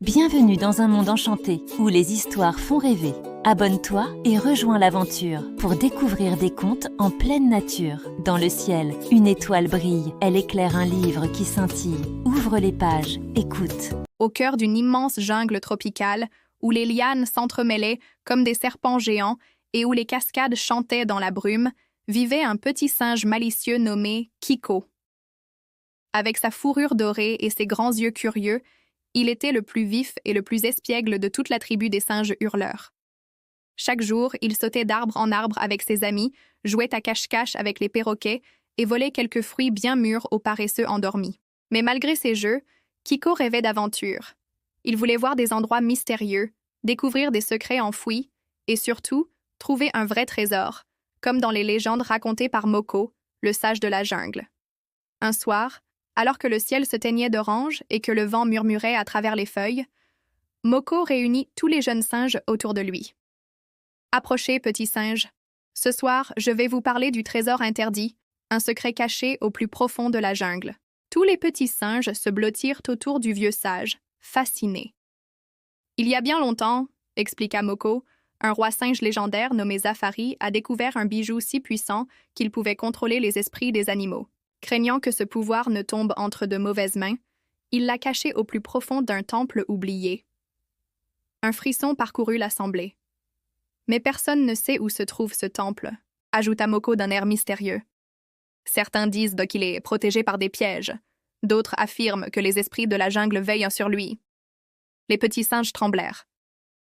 Bienvenue dans un monde enchanté où les histoires font rêver. Abonne-toi et rejoins l'aventure pour découvrir des contes en pleine nature. Dans le ciel, une étoile brille, elle éclaire un livre qui scintille. Ouvre les pages, écoute. Au cœur d'une immense jungle tropicale, où les lianes s'entremêlaient comme des serpents géants et où les cascades chantaient dans la brume, vivait un petit singe malicieux nommé Kiko. Avec sa fourrure dorée et ses grands yeux curieux, il était le plus vif et le plus espiègle de toute la tribu des singes hurleurs. Chaque jour, il sautait d'arbre en arbre avec ses amis, jouait à cache-cache avec les perroquets et volait quelques fruits bien mûrs aux paresseux endormis. Mais malgré ces jeux, Kiko rêvait d'aventure. Il voulait voir des endroits mystérieux, découvrir des secrets enfouis et surtout, trouver un vrai trésor, comme dans les légendes racontées par Moko, le sage de la jungle. Un soir, alors que le ciel se teignait d'orange et que le vent murmurait à travers les feuilles, Moko réunit tous les jeunes singes autour de lui. « Approchez, petits singes. Ce soir, je vais vous parler du trésor interdit, un secret caché au plus profond de la jungle. » Tous les petits singes se blottirent autour du vieux sage, fascinés. « Il y a bien longtemps, » expliqua Moko, un roi singe légendaire nommé Zafari a découvert un bijou si puissant qu'il pouvait contrôler les esprits des animaux. Craignant que ce pouvoir ne tombe entre de mauvaises mains, il l'a caché au plus profond d'un temple oublié. Un frisson parcourut l'assemblée. « Mais personne ne sait où se trouve ce temple, » ajouta Moko d'un air mystérieux. Certains disent qu'il est protégé par des pièges, d'autres affirment que les esprits de la jungle veillent sur lui. Les petits singes tremblèrent.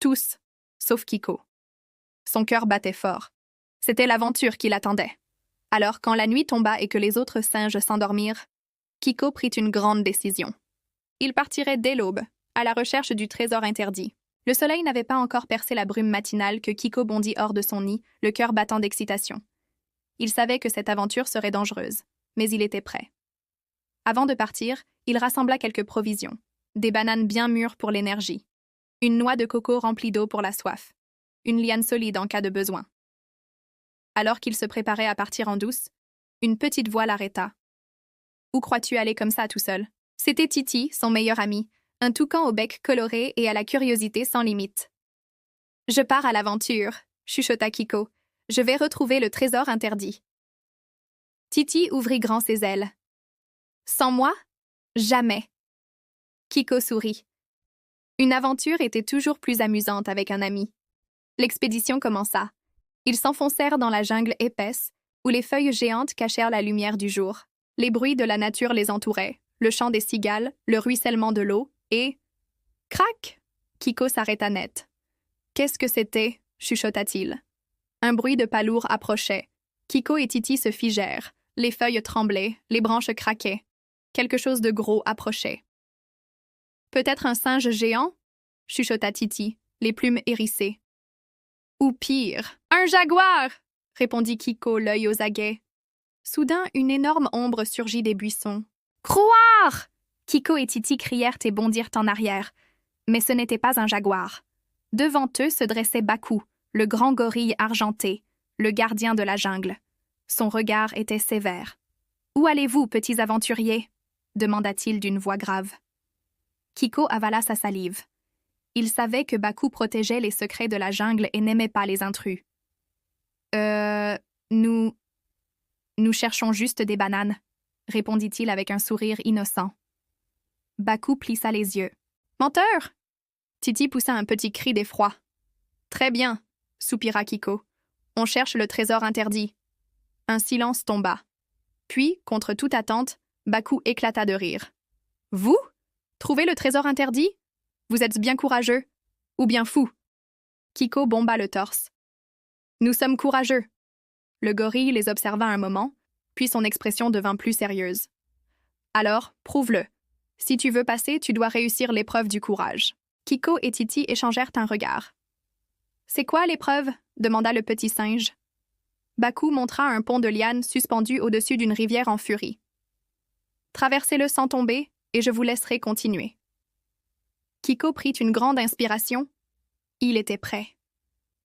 Tous, sauf Kiko. Son cœur battait fort. C'était l'aventure qui l'attendait. Alors, quand la nuit tomba et que les autres singes s'endormirent, Kiko prit une grande décision. Il partirait dès l'aube, à la recherche du trésor interdit. Le soleil n'avait pas encore percé la brume matinale que Kiko bondit hors de son nid, le cœur battant d'excitation. Il savait que cette aventure serait dangereuse, mais il était prêt. Avant de partir, il rassembla quelques provisions. Des bananes bien mûres pour l'énergie, une noix de coco remplie d'eau pour la soif, une liane solide en cas de besoin. Alors qu'il se préparait à partir en douce, une petite voix l'arrêta. « Où crois-tu aller comme ça tout seul ?» C'était Titi, son meilleur ami, un toucan au bec coloré et à la curiosité sans limite. « Je pars à l'aventure, » chuchota Kiko. « Je vais retrouver le trésor interdit. » Titi ouvrit grand ses ailes. « Sans moi? Jamais. » Kiko sourit. Une aventure était toujours plus amusante avec un ami. L'expédition commença. Ils s'enfoncèrent dans la jungle épaisse, où les feuilles géantes cachèrent la lumière du jour. Les bruits de la nature les entouraient, le chant des cigales, le ruissellement de l'eau, et... Crac! Kiko s'arrêta net. « Qu'est-ce que c'était ?» chuchota-t-il. Un bruit de pas lourd approchait. Kiko et Titi se figèrent. Les feuilles tremblaient, les branches craquaient. Quelque chose de gros approchait. « Peut-être un singe géant ?» chuchota Titi, les plumes hérissées. « Ou pire, un jaguar !» répondit Kiko, l'œil aux aguets. Soudain, une énorme ombre surgit des buissons. « Croire !» Kiko et Titi crièrent et bondirent en arrière. Mais ce n'était pas un jaguar. Devant eux se dressait Baku, le grand gorille argenté, le gardien de la jungle. Son regard était sévère. « Où allez-vous, petits aventuriers ?» demanda-t-il d'une voix grave. Kiko avala sa salive. Il savait que Baku protégeait les secrets de la jungle et n'aimait pas les intrus. Nous cherchons juste des bananes, répondit-il avec un sourire innocent. Baku plissa les yeux. Menteur! Titi poussa un petit cri d'effroi. Très bien, soupira Kiko. On cherche le trésor interdit. Un silence tomba. Puis, contre toute attente, Baku éclata de rire. Vous? Trouvez le trésor interdit? Vous êtes bien courageux, ou bien fou. Kiko bomba le torse. Nous sommes courageux. Le gorille les observa un moment, puis son expression devint plus sérieuse. Alors, prouve-le. Si tu veux passer, tu dois réussir l'épreuve du courage. Kiko et Titi échangèrent un regard. C'est quoi l'épreuve? Demanda le petit singe. Baku montra un pont de lianes suspendu au-dessus d'une rivière en furie. Traversez-le sans tomber, et je vous laisserai continuer. Kiko prit une grande inspiration. Il était prêt.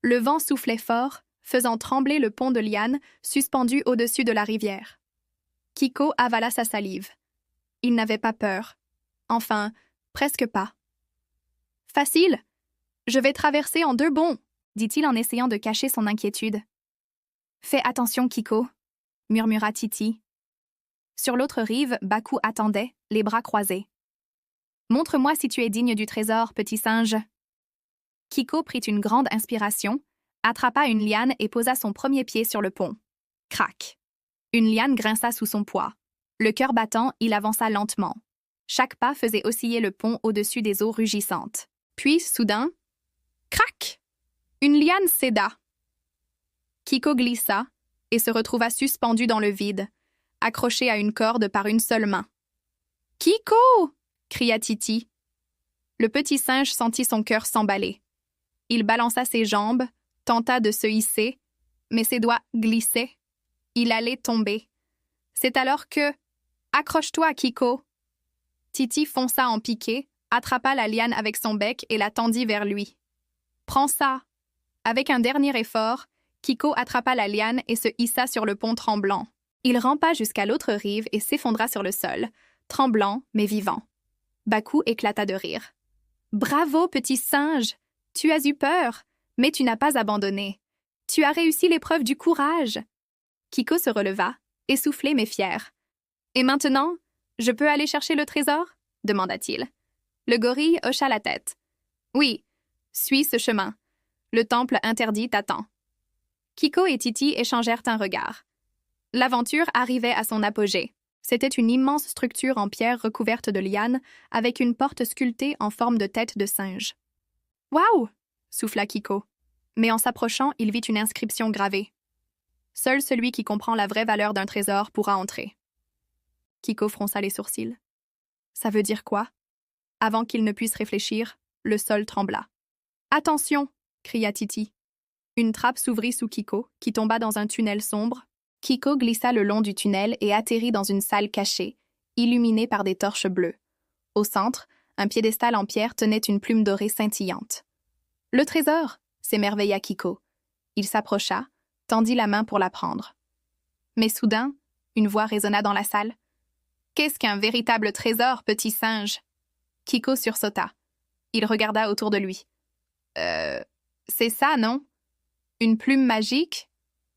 Le vent soufflait fort, faisant trembler le pont de lianes suspendu au-dessus de la rivière. Kiko avala sa salive. Il n'avait pas peur. Enfin, presque pas. Facile. Je vais traverser en 2 bonds, dit-il en essayant de cacher son inquiétude. Fais attention, Kiko, murmura Titi. Sur l'autre rive, Baku attendait, les bras croisés. Montre-moi si tu es digne du trésor, petit singe. Kiko prit une grande inspiration, attrapa une liane et posa son premier pied sur le pont. Crac! Une liane grinça sous son poids. Le cœur battant, il avança lentement. Chaque pas faisait osciller le pont au-dessus des eaux rugissantes. Puis, soudain, crac! Une liane céda. Kiko glissa et se retrouva suspendu dans le vide, accroché à une corde par une seule main. « Kiko !» cria Titi. Le petit singe sentit son cœur s'emballer. Il balança ses jambes, tenta de se hisser, mais ses doigts glissaient. Il allait tomber. C'est alors que... « Accroche-toi, Kiko !» Titi fonça en piqué, attrapa la liane avec son bec et la tendit vers lui. « Prends ça !» Avec un dernier effort, Kiko attrapa la liane et se hissa sur le pont tremblant. Il rampa jusqu'à l'autre rive et s'effondra sur le sol, tremblant mais vivant. Baku éclata de rire. « Bravo, petit singe! Tu as eu peur, mais tu n'as pas abandonné. Tu as réussi l'épreuve du courage. » Kiko se releva, essoufflé mais fier. « Et maintenant, je peux aller chercher le trésor ?» demanda-t-il. Le gorille hocha la tête. « Oui, suis ce chemin. Le temple interdit t'attend. » Kiko et Titi échangèrent un regard. L'aventure arrivait à son apogée. C'était une immense structure en pierre recouverte de lianes avec une porte sculptée en forme de tête de singe. « Waouh !» souffla Kiko. Mais en s'approchant, il vit une inscription gravée. « Seul celui qui comprend la vraie valeur d'un trésor pourra entrer. » Kiko fronça les sourcils. « Ça veut dire quoi ?» Avant qu'il ne puisse réfléchir, le sol trembla. « Attention !» cria Titi. Une trappe s'ouvrit sous Kiko, qui tomba dans un tunnel sombre. Kiko glissa le long du tunnel et atterrit dans une salle cachée, illuminée par des torches bleues. Au centre, un piédestal en pierre tenait une plume dorée scintillante. « Le trésor !» s'émerveilla Kiko. Il s'approcha, tendit la main pour la prendre. Mais soudain, une voix résonna dans la salle. « Qu'est-ce qu'un véritable trésor, petit singe ?» Kiko sursauta. Il regarda autour de lui. « c'est ça, non? Une plume magique? »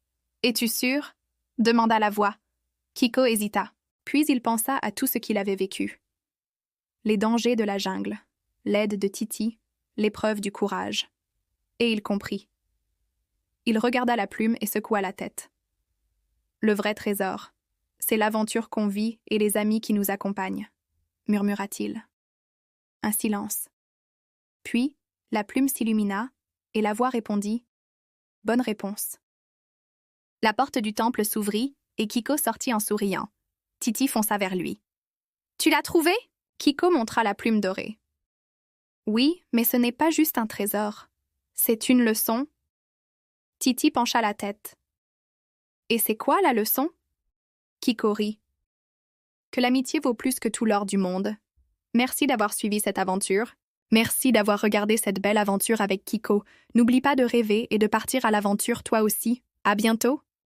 « Es-tu sûr ?» demanda la voix. Kiko hésita. Puis il pensa à tout ce qu'il avait vécu. Les dangers de la jungle, l'aide de Titi, l'épreuve du courage. Et il comprit. Il regarda la plume et secoua la tête. Le vrai trésor, c'est l'aventure qu'on vit et les amis qui nous accompagnent, murmura-t-il. Un silence. Puis, la plume s'illumina et la voix répondit « Bonne réponse ». La porte du temple s'ouvrit et Kiko sortit en souriant. Titi fonça vers lui. « Tu l'as trouvé ?» Kiko montra la plume dorée. « Oui, mais ce n'est pas juste un trésor. C'est une leçon. » Titi pencha la tête. « Et c'est quoi la leçon ?» Kiko rit. « Que l'amitié vaut plus que tout l'or du monde. Merci d'avoir suivi cette aventure. Merci d'avoir regardé cette belle aventure avec Kiko. N'oublie pas de rêver et de partir à l'aventure toi aussi. À bientôt !»